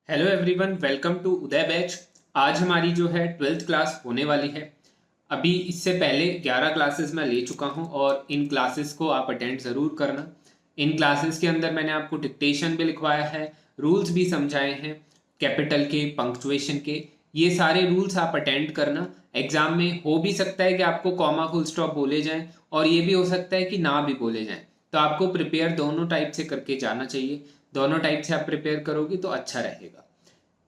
Hello everyone, welcome to Uday batch. आज हमारी जो है 12th क्लास होने वाली है। अभी इससे पहले 11 क्लासेस मैं ले चुका हूं और इन क्लासेस को आप अटेंड ज़रूर करना। इन क्लासेस के अंदर मैंने आपको डिक्टेशन भी लिखवाया है, रूल्स भी समझाए हैं, कैपिटल के, पंक्चुएशन के। ये सारे रूल्स आप अटेंड करना। एग्जाम में हो भी सकता है कि आपको कॉमा फुल स्टॉप बोले जाएं और ये भी हो सकता है कि ना भी बोले जाएं, तो आपको प्रिपेयर दोनों टाइप से करके जाना चाहिए। दोनों टाइप से आप प्रिपेयर करोगे तो अच्छा रहेगा।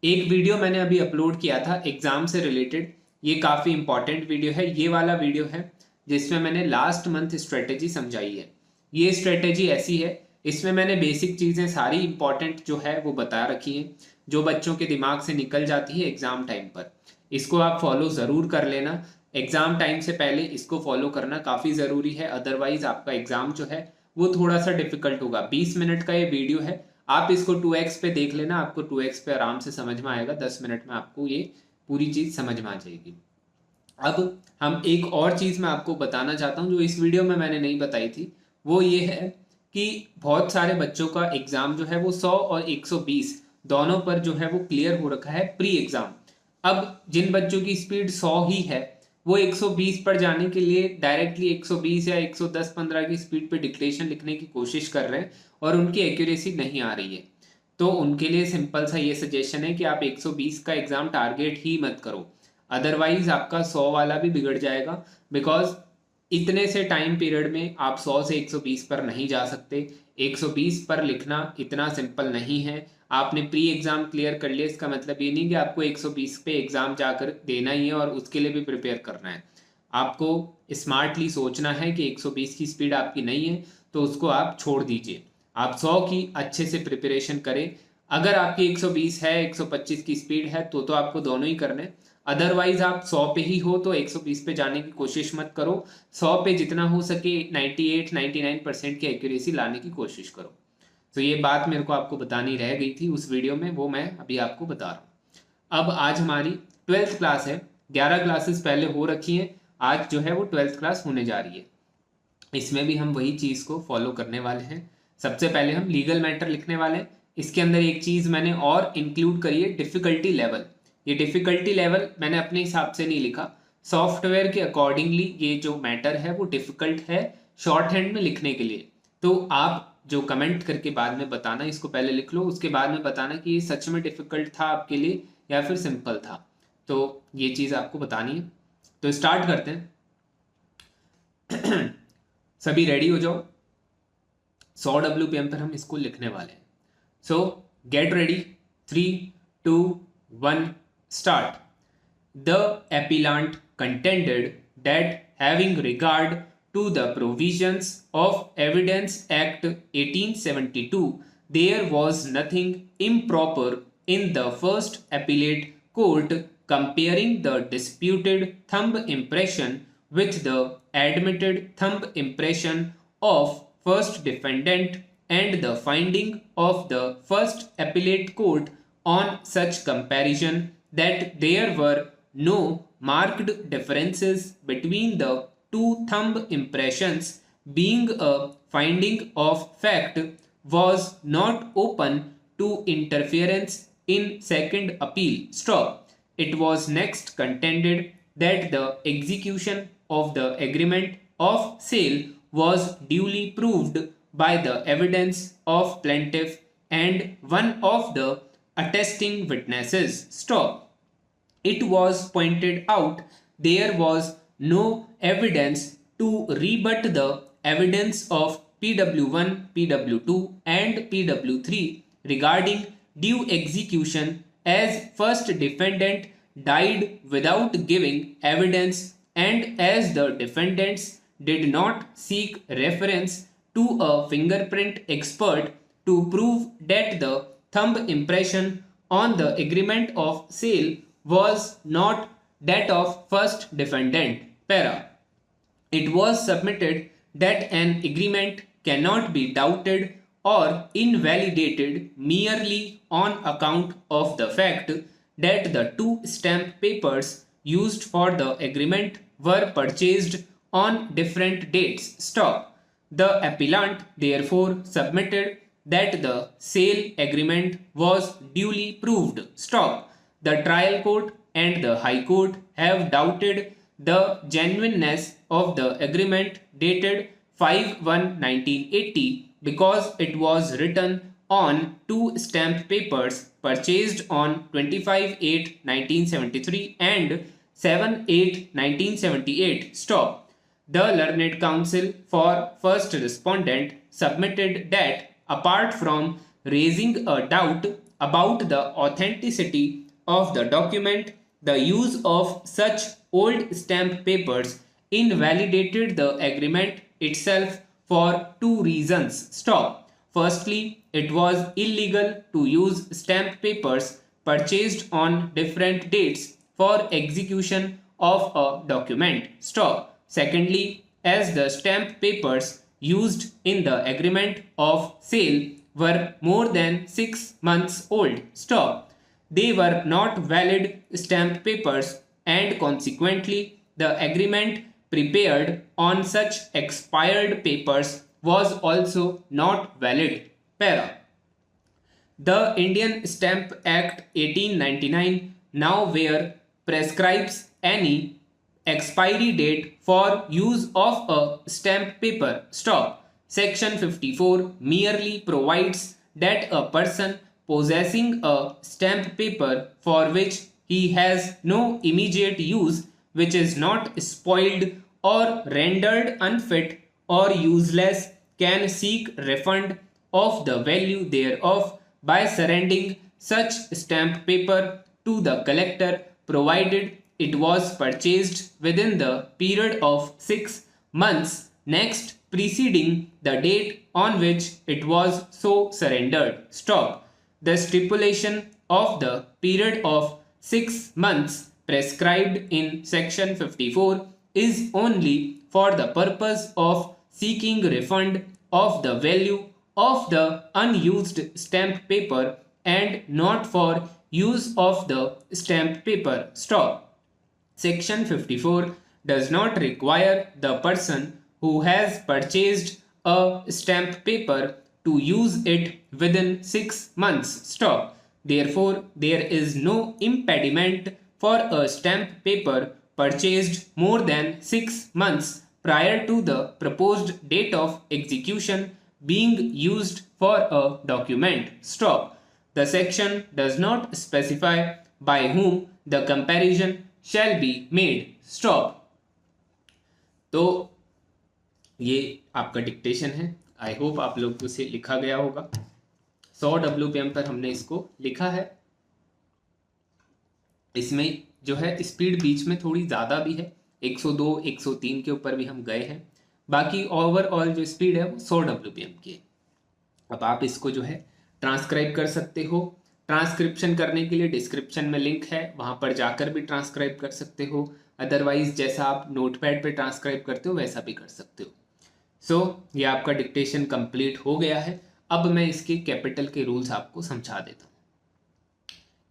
एक वीडियो मैंने अभी अपलोड किया था एग्जाम से रिलेटेड, ये काफ़ी इंपॉर्टेंट वीडियो है। ये वाला वीडियो है जिसमें मैंने लास्ट मंथ स्ट्रेटेजी समझाई है। ये स्ट्रेटेजी ऐसी है, इसमें मैंने बेसिक चीज़ें सारी इंपॉर्टेंट जो है वो बता रखी हैं, जो बच्चों के दिमाग से निकल जाती है एग्जाम टाइम पर। इसको आप फॉलो ज़रूर कर लेना। एग्जाम टाइम से पहले इसको फॉलो करना काफ़ी ज़रूरी है, अदरवाइज आपका एग्जाम जो है वो थोड़ा सा डिफिकल्ट होगा। 20 मिनट का ये वीडियो है, आप इसको 2x पे देख लेना, आपको 2x पे आराम से समझ में आएगा। 10 मिनट में आपको ये पूरी चीज़ समझ में आ जाएगी। अब हम एक और चीज़ मैं आपको बताना चाहता हूँ जो इस वीडियो में मैंने नहीं बताई थी। वो ये है कि बहुत सारे बच्चों का एग्ज़ाम जो है वो 100 और 120 दोनों पर जो है वो क्लियर हो रखा है प्री एग्ज़ाम। अब जिन बच्चों की स्पीड 100 ही है, वो 120 पर जाने के लिए डायरेक्टली 120 या 110-15 की स्पीड पे डिक्टेशन लिखने की कोशिश कर रहे हैं और उनकी एक्यूरेसी नहीं आ रही है। तो उनके लिए सिंपल सा ये सजेशन है कि आप 120 का एग्ज़ाम टारगेट ही मत करो, अदरवाइज आपका 100 वाला भी बिगड़ जाएगा। बिकॉज इतने से टाइम पीरियड में आप 100 से 120 पर नहीं जा सकते। 120 पर लिखना इतना सिंपल नहीं है। आपने प्री एग्जाम क्लियर कर लिया, इसका मतलब ये नहीं कि आपको 120 पे एग्जाम जाकर देना ही है और उसके लिए भी प्रिपेयर करना है। आपको स्मार्टली सोचना है कि 120 की स्पीड आपकी नहीं है तो उसको आप छोड़ दीजिए। आप 100 की अच्छे से प्रिपरेशन करें। अगर आपकी 120 है, 125 की स्पीड है तो आपको दोनों ही करने। अदरवाइज आप 100 पे ही हो तो 120 पे जाने की कोशिश मत करो। 100 पे जितना हो सके 98-99% की एक्यूरेसी लाने की कोशिश करो। तो ये बात मेरे को आपको बतानी रह गई थी उस वीडियो में, वो मैं अभी आपको बता रहा हूँ। अब आज हमारी 12th क्लास है। 11 क्लासेस पहले हो रखी हैं, आज जो है वो 12th क्लास होने जा रही है। इसमें भी हम वही चीज़ को फॉलो करने वाले हैं। सबसे पहले हम लीगल मैटर लिखने वाले हैं। इसके अंदर एक चीज़ मैंने और इंक्लूड करी है, डिफ़िकल्टी लेवल। ये डिफ़िकल्टी लेवल मैंने अपने हिसाब से नहीं लिखा, सॉफ्टवेयर के अकॉर्डिंगली ये जो मैटर है वो डिफ़िकल्ट है शॉर्ट हैंड में लिखने के लिए। तो आप जो कमेंट करके बाद में बताना, इसको पहले लिख लो, उसके बाद में बताना कि ये सच में डिफ़िकल्ट था आपके लिए या फिर सिंपल था। तो ये चीज़ आपको बतानी है। तो स्टार्ट करते हैं। सभी रेडी हो जाओ। 100 WPM पर हम इसको लिखने वाले हैं। सो get ready. 3, 2, 1 start. The appellant contended that having regard to the provisions of Evidence Act 1872, there was nothing improper in the first appellate court comparing the disputed thumb impression with the admitted thumb impression of first defendant and the finding of the first appellate court on such comparison that there were no marked differences between the two thumb impressions, being a finding of fact, was not open to interference in second appeal. Stop. It was next contended that the execution of the agreement of sale was duly proved by the evidence of plaintiff and one of the attesting witnesses. Stop. It was pointed out there was no evidence to rebut the evidence of PW1, PW2, and PW3 regarding due execution, as first defendant died without giving evidence and as the defendants did not seek reference to a fingerprint expert to prove that the thumb impression on the agreement of sale was not that of first defendant. Para. It was submitted that an agreement cannot be doubted or invalidated merely on account of the fact that the two stamp papers used for the agreement were purchased on different dates. Stop. The appellant therefore submitted that the sale agreement was duly proved. Stop. The trial court and the high court have doubted the genuineness of the agreement dated 5/1/1980 because it was written on two stamp papers purchased on 25/8/1973 and 7/8/1978. Stop. The learned counsel for first respondent submitted that apart from raising a doubt about the authenticity of the document, the use of such old stamp papers invalidated the agreement itself for two reasons. Stop. Firstly, it was illegal to use stamp papers purchased on different dates for execution of a document. Stop. Secondly, as the stamp papers used in the agreement of sale were more than 6 months old. Stop. They were not valid stamp papers and consequently the agreement prepared on such expired papers was also not valid. Para. The Indian Stamp Act 1899 now where prescribes any expiry date for use of a stamp paper. Stop. Section 54 merely provides that a person possessing a stamp paper for which he has no immediate use, which is not spoiled or rendered unfit or useless, can seek refund of the value thereof by surrendering such stamp paper to the collector, provided it was purchased within the period of 6 months next preceding the date on which it was so surrendered. Stop. The stipulation of the period of 6 months prescribed in section 54 is only for the purpose of seeking refund of the value of the unused stamp paper and not for use of the stamp paper. Stop. Section 54 does not require the person who has purchased a stamp paper to use it within 6 months. Stop. Therefore, there is no impediment for a stamp paper purchased more than 6 months prior to the proposed date of execution being used for a document. Stop. The section does not specify by whom the comparison shall be made. Stop. तो ये आपका dictation है. I hope आप लोग को इसे लिखा गया होगा. 100 WPM पर हमने इसको लिखा है. इसमें जो है स्पीड बीच में थोड़ी ज़्यादा भी है, 102 103 के ऊपर भी हम गए हैं. बाकी ओवरऑल जो स्पीड है वो 100 WPM की है. अब आप इसको जो है ट्रांसक्राइब कर सकते हो. ट्रांसक्रिप्शन करने के लिए डिस्क्रिप्शन में लिंक है, वहाँ पर जाकर भी ट्रांसक्राइब कर सकते हो. अदरवाइज जैसा आप नोटपैड पे ट्रांसक्राइब करते हो वैसा भी कर सकते हो. सो ये आपका डिक्टेशन कंप्लीट हो गया है. अब मैं इसके कैपिटल के रूल्स आपको समझा देता हूँ.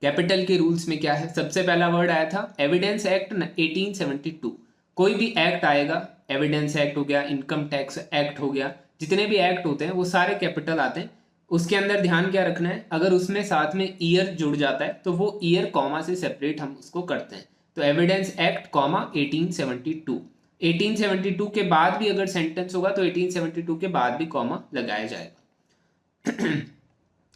कैपिटल के रूल्स में क्या है, सबसे पहला वर्ड आया था एविडेंस एक्ट 1872. कोई भी एक्ट आएगा, एविडेंस एक्ट हो गया, इनकम टैक्स एक्ट हो गया, जितने भी एक्ट होते हैं वो सारे कैपिटल आते हैं. उसके अंदर ध्यान क्या रखना है, अगर उसमें साथ में ईयर जुड़ जाता है तो वो ईयर कॉमा से सेपरेट हम उसको करते हैं. तो एविडेंस एक्ट कॉमा 1872. 1872 के बाद भी अगर सेंटेंस होगा तो 1872 के बाद भी कॉमा लगाया जाएगा.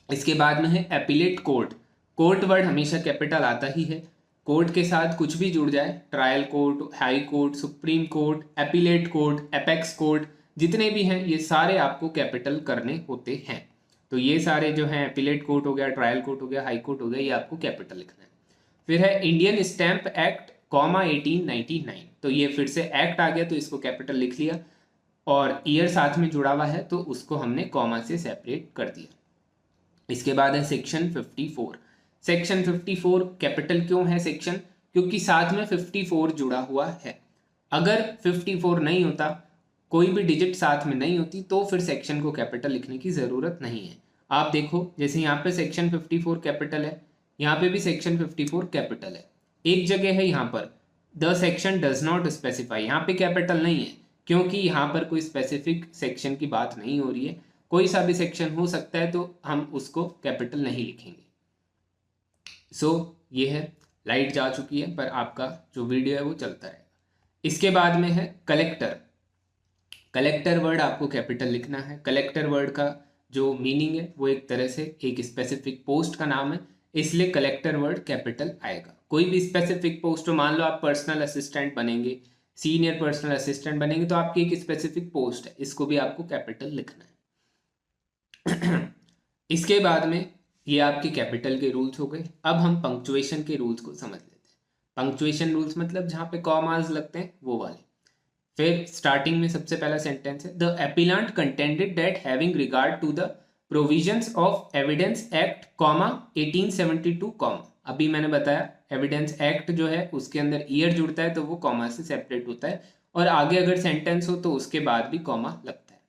इसके बाद में है एपीलेट कोर्ट. कोर्ट वर्ड हमेशा कैपिटल आता ही है. कोर्ट के साथ कुछ भी जुड़ जाए, trial court, high court, supreme court, appellate court, apex court, जितने भी हैं ये सारे आपको कैपिटल करने होते हैं. तो ये सारे जो हैं एपीलेट कोर्ट हो गया, ट्रायल कोर्ट हो गया, हाई कोर्ट हो गया, ये आपको कैपिटल लिखना है. फिर है इंडियन स्टैंप एक्ट कॉमा 1899. तो ये फिर से एक्ट आ गया तो इसको कैपिटल लिख लिया और ईयर साथ में जुड़ा हुआ है तो उसको हमने कॉमा से सेपरेट कर दिया. इसके बाद है सेक्शन 54. सेक्शन 54 कैपिटल क्यों है सेक्शन, क्योंकि साथ में 54 जुड़ा हुआ है. अगर 54 नहीं होता, कोई भी डिजिट साथ में नहीं होती, तो फिर सेक्शन को कैपिटल लिखने की ज़रूरत नहीं है. आप देखो जैसे यहाँ पे सेक्शन 54 कैपिटल है, यहाँ पे भी सेक्शन 54 कैपिटल है. एक जगह है यहाँ पर the section does not specify, यहाँ पे कैपिटल नहीं है क्योंकि यहाँ पर कोई स्पेसिफिक सेक्शन की बात नहीं हो रही है. कोई सा भी सेक्शन हो सकता है, तो हम उसको कैपिटल नहीं लिखेंगे। सो ये है, लाइट जा चुकी है पर आपका जो वीडियो है वो चलता रहेगा। इसके बाद में है कलेक्टर। कलेक्टर वर्ड आपको कैपिटल लिखना है। कलेक्टर वर्ड का जो मीनिंग है वो एक तरह से एक स्पेसिफिक पोस्ट का नाम है, इसलिए कलेक्टर वर्ड कैपिटल आएगा। कोई भी स्पेसिफिक पोस्ट हो, मान लो आप पर्सनल असिस्टेंट बनेंगे, सीनियर पर्सनल असिस्टेंट बनेंगे, तो आपकी एक स्पेसिफिक पोस्ट है, इसको भी आपको कैपिटल लिखना है। इसके बाद में ये आपके कैपिटल के रूल्स हो गए। अब हम पंक्चुएशन के रूल्स को समझ लेते हैं। पंक्चुएशन रूल्स मतलब जहाँ पे कॉमास लगते हैं वो वाले। फिर स्टार्टिंग में सबसे पहला सेंटेंस है, the appellant contended that having regard to the provisions of evidence act comma 1872 comma. अभी मैंने बताया एविडेंस एक्ट जो है उसके अंदर ईयर जुड़ता है तो वो कॉमा से सेपरेट होता है, और आगे अगर सेंटेंस हो तो उसके बाद भी कॉमा लगता है।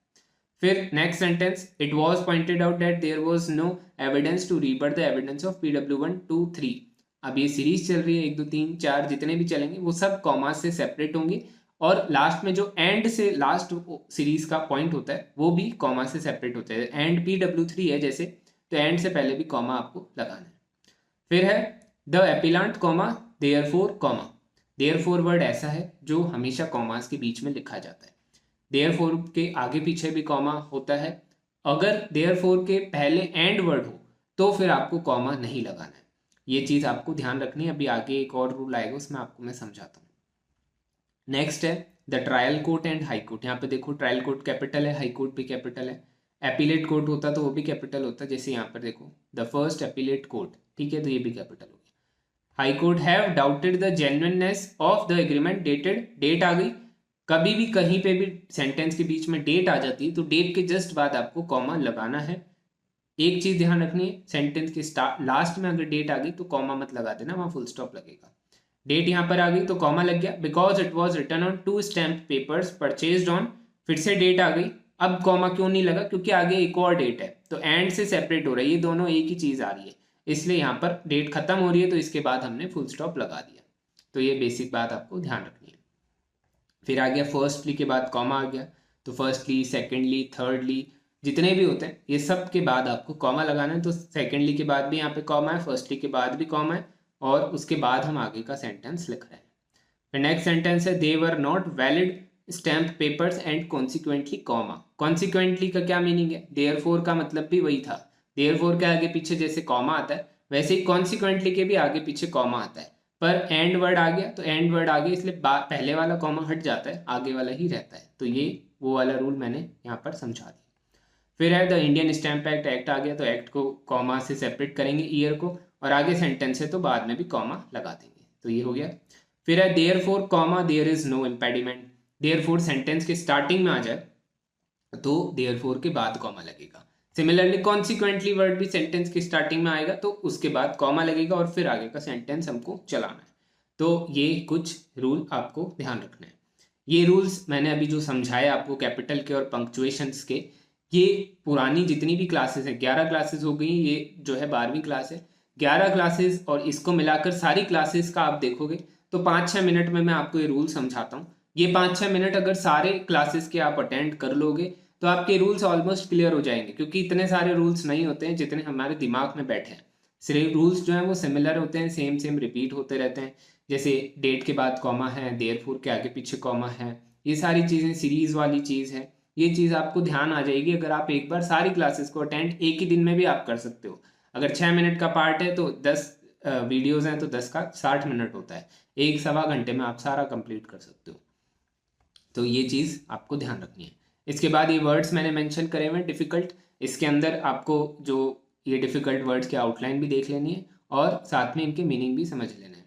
फिर next sentence, it was pointed out that there was no evidence to rebut the evidence of PW1, 2, 3। अब ये सीरीज चल रही है, 1, 2, 3, 4 जितने भी चलेंगे वो सब कॉमा से सेपरेट होंगे, और लास्ट में जो एंड से लास्ट सीरीज का पॉइंट होता है वो भी कॉमा से सेपरेट होता है। एंड PW3 है जैसे, तो एंड से पहले भी कॉमा आपको लगाना है। फिर है the appellant comma therefore comma. Therefore word ऐसा है जो हमेशा कॉमास के बीच में लिखा जाता है। देयरफॉर के आगे पीछे भी कॉमा होता है। अगर देयरफॉर के पहले एंड वर्ड हो तो फिर आपको कॉमा नहीं लगाना है। ये चीज़ आपको ध्यान रखनी है। अभी आगे एक और रूल आएगा उसमें आपको मैं समझाता हूँ। नेक्स्ट है the trial court and high court. यहाँ पे देखो ट्रायल कोर्ट कैपिटल है, हाई कोर्ट भी कैपिटल है। एपीलेट कोर्ट होता तो वो भी कैपिटल होता, जैसे यहाँ पर देखो द फर्स्ट एपीलेट कोर्ट, ठीक है, तो ये भी कैपिटल हो गया। High court have doubted the genuineness of the agreement dated, date आ गई। कभी भी कहीं पे भी सेंटेंस के बीच में डेट आ जाती है तो डेट के जस्ट बाद आपको कॉमा लगाना है। एक चीज ध्यान रखनी है, सेंटेंस के लास्ट में अगर डेट आ गई तो कॉमा मत लगा देना, वहां फुल स्टॉप लगेगा। डेट यहाँ पर आ गई तो कॉमा लग गया। Because it was return on 2 stamp papers purchased on, फिर से डेट आ गई। अब कॉमा क्यों नहीं लगा, क्योंकि आगे एक और डेट है, तो एंड से सेपरेट हो रहा है, ये दोनों एक ही चीज आ रही है, इसलिए यहाँ पर डेट खत्म हो रही है तो इसके बाद हमने फुल स्टॉप लगा दिया। तो ये बेसिक बात आपको ध्यान रखनी है। फिर आ गया फर्स्टली के बाद कॉमा आ गया, तो फर्स्टली, सेकेंडली, थर्डली जितने भी होते हैं ये सब के बाद आपको कॉमा लगाना है। तो सेकेंडली के बाद भी यहाँ पे कॉमा है, फर्स्टली के बाद भी कॉमा है, और उसके बाद हम आगे का सेंटेंस लिख रहे हैं। फिर नेक्स्ट सेंटेंस है they were not valid stamp papers and consequently comma. Consequently का क्या मीनिंग है, देयरफॉर का मतलब भी वही था। देयरफॉर के आगे पीछे जैसे कॉमा आता है वैसे ही कॉन्सिक्वेंटली के भी आगे पीछे कॉमा आता है, पर एंड वर्ड आ गया तो एंड वर्ड आ गया, इसलिए पहले वाला कॉमा हट जाता है, आगे वाला ही रहता है। तो ये वो वाला रूल मैंने यहाँ पर समझा दिया। फिर है the Indian stamp act, act आ गया तो एक्ट को कॉमा से सेपरेट करेंगे ईयर को, और आगे सेंटेंस है तो बाद में भी कॉमा लगा देंगे, तो ये हो गया। फिर है therefore comma there is no impediment. Therefore sentence के स्टार्टिंग में आ जाए तो देयरफॉर के बाद कॉमा लगेगा। सिमिलरली कॉन्सिक्वेंटली वर्ड भी सेंटेंस की स्टार्टिंग में आएगा तो उसके बाद कॉमा लगेगा और फिर आगे का सेंटेंस हमको चलाना है। तो ये कुछ रूल आपको ध्यान रखना है। ये रूल्स मैंने अभी जो समझाया आपको कैपिटल के और पंक्चुएशंस के, ये पुरानी जितनी भी क्लासेस हैं, 11 क्लासेस हो गई, ये जो है 12वीं क्लास है, 11 क्लासेस और इसको मिलाकर सारी क्लासेस का आप देखोगे तो 5-6 मिनट में मैं आपको ये रूल समझाता हूँ। ये 5-6 मिनट अगर सारे क्लासेस के आप अटेंड कर लोगे तो आपके रूल्स ऑलमोस्ट क्लियर हो जाएंगे, क्योंकि इतने सारे रूल्स नहीं होते हैं जितने हमारे दिमाग में बैठे हैं। सिर्फ रूल्स जो हैं वो सिमिलर होते हैं, सेम सेम रिपीट होते रहते हैं। जैसे डेट के बाद कॉमा है, देयरफॉर के आगे पीछे कॉमा है, ये सारी चीज़ें सीरीज वाली चीज़ है। ये चीज़ आपको ध्यान आ जाएगी अगर आप एक बार सारी क्लासेस को अटेंड एक ही दिन में भी आप कर सकते हो। अगर 6 मिनट का पार्ट है तो 10 वीडियोज़ हैं तो 10 का 60 मिनट होता है, 1-1.25 घंटे में आप सारा कंप्लीट कर सकते हो। तो ये चीज़ आपको ध्यान रखनी है। इसके बाद ये वर्ड्स मैंने मेंशन करे हुए हैं डिफ़िकल्ट, इसके अंदर आपको जो ये डिफ़िकल्ट वर्ड्स की आउटलाइन भी देख लेनी है और साथ में इनके मीनिंग भी समझ लेना है,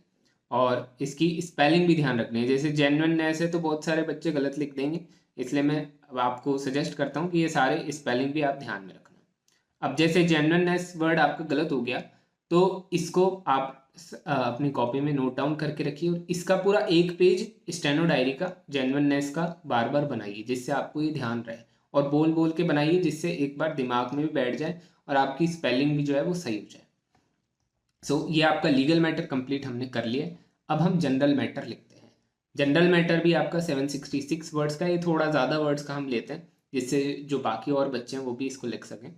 और इसकी स्पेलिंग भी ध्यान रखनी है। जैसे जेन्युइननेस है तो बहुत सारे बच्चे गलत लिख देंगे, इसलिए मैं आपको सजेस्ट करता हूँ कि ये सारे स्पेलिंग भी आप ध्यान में रखना। अब जैसे जेन्युइननेस वर्ड आपका गलत हो गया तो इसको आप अपनी कॉपी में नोट डाउन करके रखिए, और इसका पूरा एक पेज स्टेनो डायरी का जेन्युइननेस का बार बार बनाइए, जिससे आपको ये ध्यान रहे, और बोल बोल के बनाइए जिससे एक बार दिमाग में भी बैठ जाए और आपकी स्पेलिंग भी जो है वो सही हो जाए। सो ये आपका लीगल मैटर कंप्लीट हमने कर लिया। अब हम जनरल मैटर लिखते हैं। जनरल मैटर भी आपका 766 वर्ड्स का, ये थोड़ा ज़्यादा वर्ड्स का हम लेते हैं, जिससे जो बाकी और बच्चे हैं वो भी इसको लिख सकें।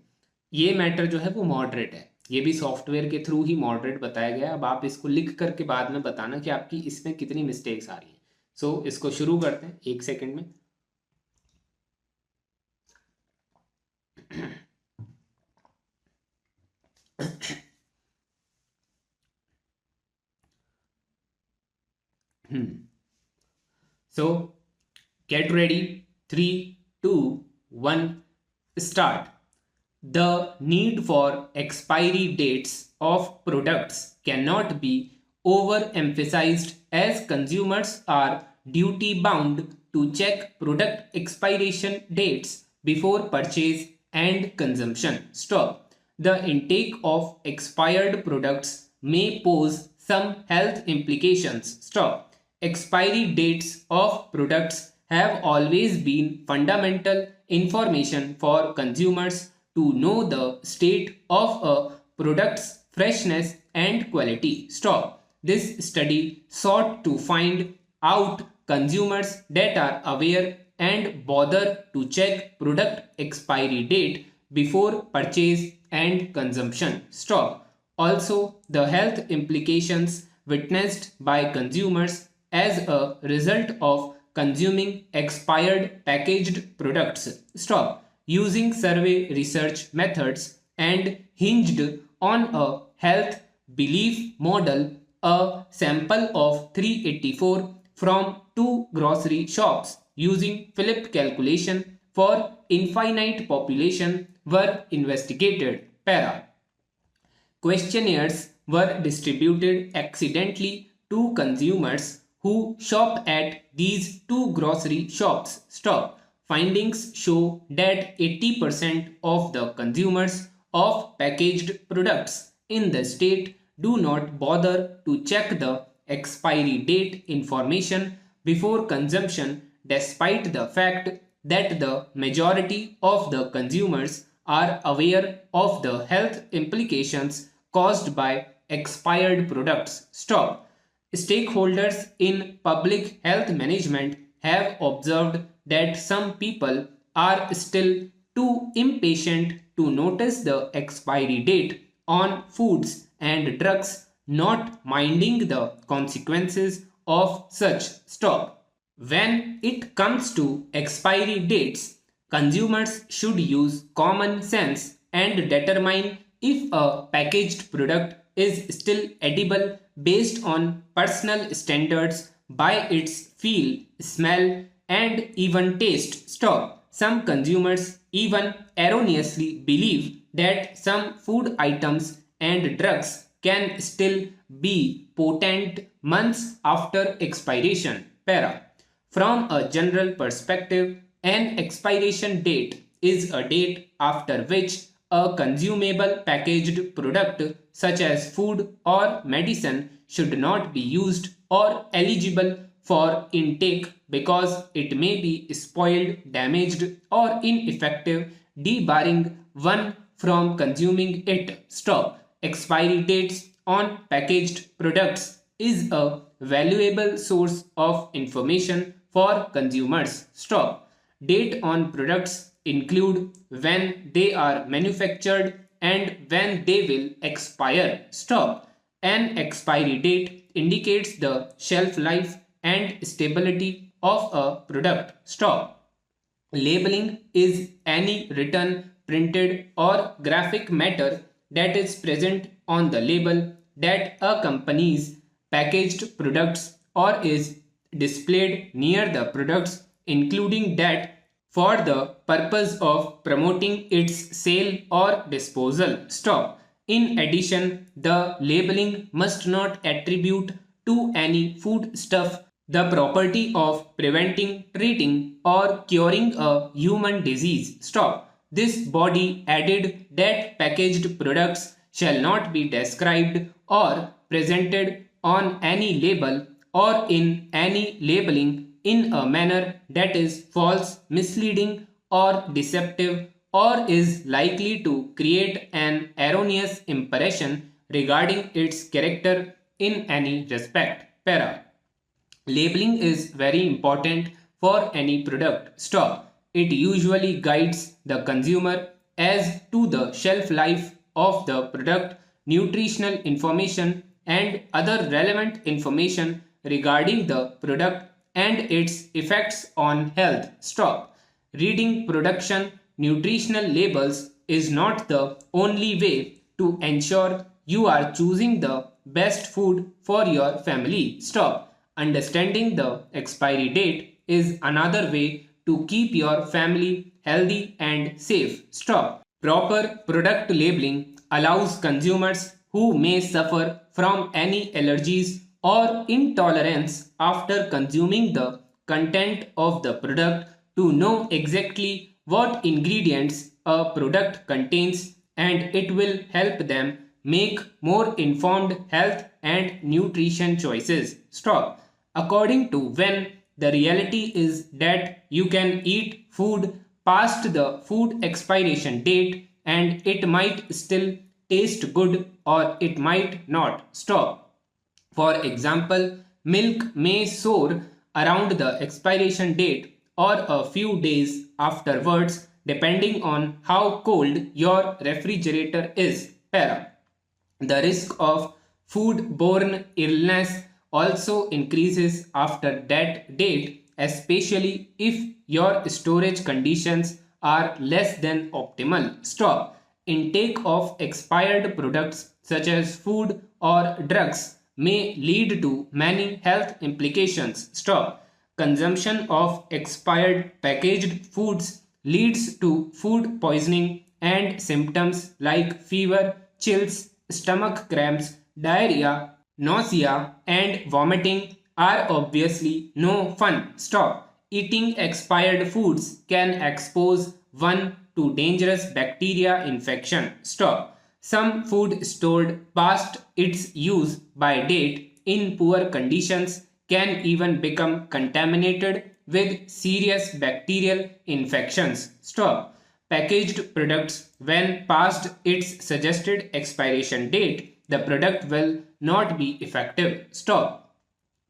ये मैटर जो है वो मॉडरेट है, ये भी सॉफ्टवेयर के थ्रू ही मॉडरेट बताया गया है। अब आप इसको लिख करके बाद में बताना कि आपकी इसमें कितनी मिस्टेक्स आ रही हैं। सो इसको शुरू करते हैं 1 सेकेंड में। So get ready. 3, 2, 1, start. The need for expiry dates of products cannot be overemphasized, as consumers are duty bound to check product expiration dates before purchase and consumption. Stop. The intake of expired products may pose some health implications. Stop. Expiry dates of products have always been fundamental information for consumers to know the state of a product's freshness and quality. Stop. This study sought to find out consumers that are aware and bother to check product expiry date before purchase and consumption. Stop. Also, the health implications witnessed by consumers as a result of consuming expired packaged products. Stop. Using survey research methods and hinged on a health belief model, a sample of 384 from 2 grocery shops using Philip calculation for infinite population were investigated. Para. Questionnaires were distributed accidentally to consumers who shop at these 2 grocery shops. Stop. Findings show that 80% of the consumers of packaged products in the state do not bother to check the expiry date information before consumption, despite the fact that the majority of the consumers are aware of the health implications caused by expired products. Stop. Stakeholders in public health management have observed that some people are still too impatient to notice the expiry date on foods and drugs, not minding the consequences of such stock. When it comes to expiry dates, consumers should use common sense and determine if a packaged product is still edible based on personal standards by its feel, smell, and even taste. Stop. Some consumers even erroneously believe that some food items and drugs can still be potent months after expiration. Para. From a general perspective, an expiration date is a date after which a consumable packaged product such as food or medicine should not be used or eligible for intake because it may be spoiled, damaged, or ineffective, debarring one from consuming it. Stop. Expiry dates on packaged products is a valuable source of information for consumers. Stop. Date on products include when they are manufactured and when they will expire. Stop. An expiry date indicates the shelf life and stability of a product. Stop. Labeling is any written, printed, or graphic matter that is present on the label that accompanies packaged products or is displayed near the products, including that for the purpose of promoting its sale or disposal. Stop. In addition, the labeling must not attribute to any food stuff the property of preventing, treating, or curing a human disease. Stop. This body added that packaged products shall not be described or presented on any label or in any labeling in a manner that is false, misleading, or deceptive, or is likely to create an erroneous impression regarding its character in any respect. Para. Labeling is very important for any product. Stop. It usually guides the consumer as to the shelf life of the product, nutritional information, and other relevant information regarding the product and its effects on health. Stop. Reading production nutritional labels is not the only way to ensure you are choosing the best food for your family. Stop. Understanding the expiry date is another way to keep your family healthy and safe. Stop. Proper product labeling allows consumers who may suffer from any allergies or intolerance after consuming the content of the product to know exactly what ingredients a product contains, and it will help them make more informed health and nutrition choices. Stop. According to when the reality is that you can eat food past the food expiration date and it might still taste good or it might not. Stop. For example, milk may sour around the expiration date or a few days afterwards, depending on how cold your refrigerator is. Para. The risk of foodborne illness also increases after that date, especially if your storage conditions are less than optimal. Stop. Intake of expired products such as food or drugs may lead to many health implications. Stop. Consumption of expired packaged foods leads to food poisoning and symptoms like fever, chills, stomach cramps, diarrhea, nausea, and vomiting are obviously no fun. Stop. Eating expired foods can expose one to dangerous bacteria infection. Stop. Some food stored past its use by date in poor conditions can even become contaminated with serious bacterial infections. Stop. Packaged products, when past its suggested expiration date, the product will not be effective. Stop.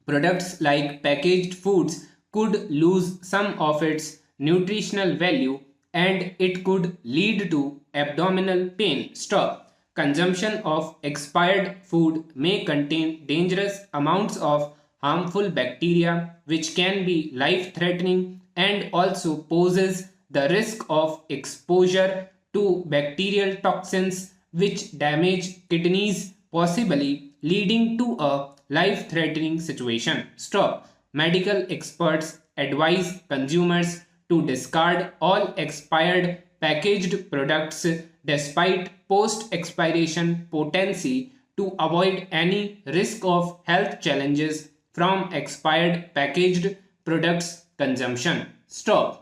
Products like packaged foods could lose some of its nutritional value and it could lead to abdominal pain. Stop. Consumption of expired food may contain dangerous amounts of harmful bacteria which can be life threatening and also poses the risk of exposure to bacterial toxins which damage kidneys, possibly leading to a life threatening situation. Stop. Medical experts advise consumers to discard all expired packaged products despite post expiration potency to avoid any risk of health challenges from expired packaged products consumption. Stop.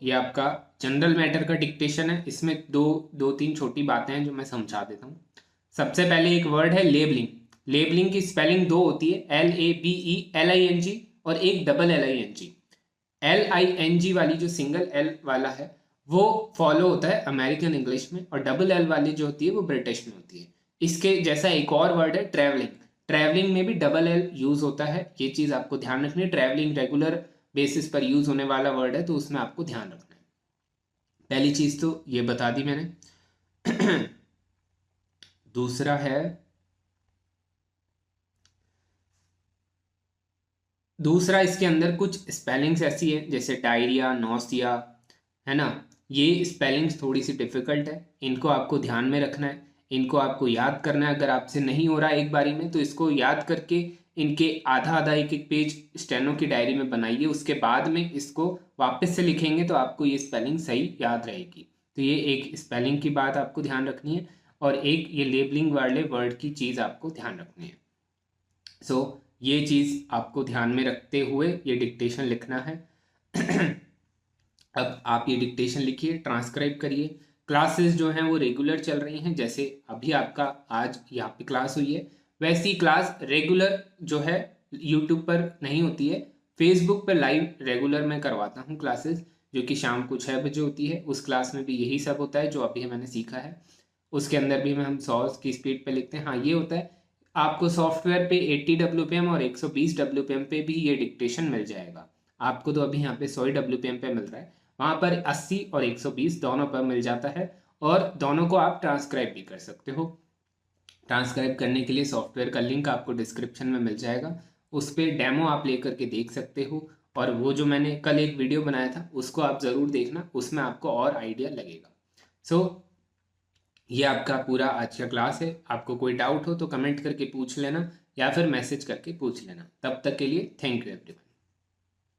ये आपका general matter का dictation है। इसमें दो तीन छोटी बातें हैं जो मैं समझा देता हूँ। सबसे पहले एक वर्ड है लेबलिंग। लेबलिंग की स्पेलिंग दो होती है, LABELING और एक LLING। LING वाली जो सिंगल L वाला है वो फॉलो होता है अमेरिकन इंग्लिश में, और L वाली जो होती है वो ब्रिटिश में होती है। इसके जैसा एक और वर्ड है ट्रैवलिंग। ट्रैवलिंग में भी L यूज होता है, ये चीज आपको ध्यान रखनी है। ट्रैवलिंग रेगुलर बेसिस पर यूज होने वाला वर्ड है तो उसमें आपको ध्यान रखना है। पहली चीज तो ये बता दी मैंने। दूसरा है, दूसरा इसके अंदर कुछ स्पेलिंग्स ऐसी है जैसे डायरिया, नौसिया, है ना, ये स्पेलिंग्स थोड़ी सी डिफिकल्ट है, इनको आपको ध्यान में रखना है, इनको आपको याद करना है। अगर आपसे नहीं हो रहा है एक बारी में तो इसको याद करके इनके आधा आधा एक एक पेज स्टेनो की डायरी में बनाइए, उसके बाद में इसको वापस से लिखेंगे तो आपको ये स्पेलिंग सही याद रहेगी। तो ये एक स्पेलिंग की बात आपको ध्यान रखनी है, और एक ये लेबलिंग वाले वर्ड की चीज़ आपको ध्यान रखनी है। ये चीज़ आपको ध्यान में रखते हुए ये डिक्टेशन लिखना है। अब आप ये डिक्टेशन लिखिए, ट्रांसक्राइब करिए। क्लासेस जो हैं वो रेगुलर चल रही हैं, जैसे अभी आपका आज यहाँ पे क्लास हुई है वैसी क्लास रेगुलर जो है यूट्यूब पर नहीं होती है, फेसबुक पर लाइव रेगुलर मैं करवाता हूँ क्लासेस, जो कि शाम को 6 बजे होती है। उस क्लास में भी यही सब होता है जो अभी मैंने सीखा है। उसके अंदर भी हम 100 की स्पीड पे लिखते हैं। हाँ, ये होता है आपको सॉफ्टवेयर पे 80 WPM और 120 WPM पे भी ये डिक्टेशन मिल जाएगा। आपको तो अभी यहाँ पे 100 WPM पे मिल रहा है, वहाँ पर 80 और 120 दोनों पर मिल जाता है, और दोनों को आप ट्रांसक्राइब भी कर सकते हो। ट्रांसक्राइब करने के लिए सॉफ्टवेयर का लिंक आपको डिस्क्रिप्शन में मिल जाएगा, उस पर डेमो आप लेकर के देख सकते हो, और वो जो मैंने कल एक वीडियो बनाया था उसको आप ज़रूर देखना, उसमें आपको और आइडिया लगेगा। सो ये आपका पूरा आज का क्लास है। आपको कोई डाउट हो तो कमेंट करके पूछ लेना, या फिर मैसेज करके पूछ लेना। तब तक के लिए थैंक यू एवरीवन।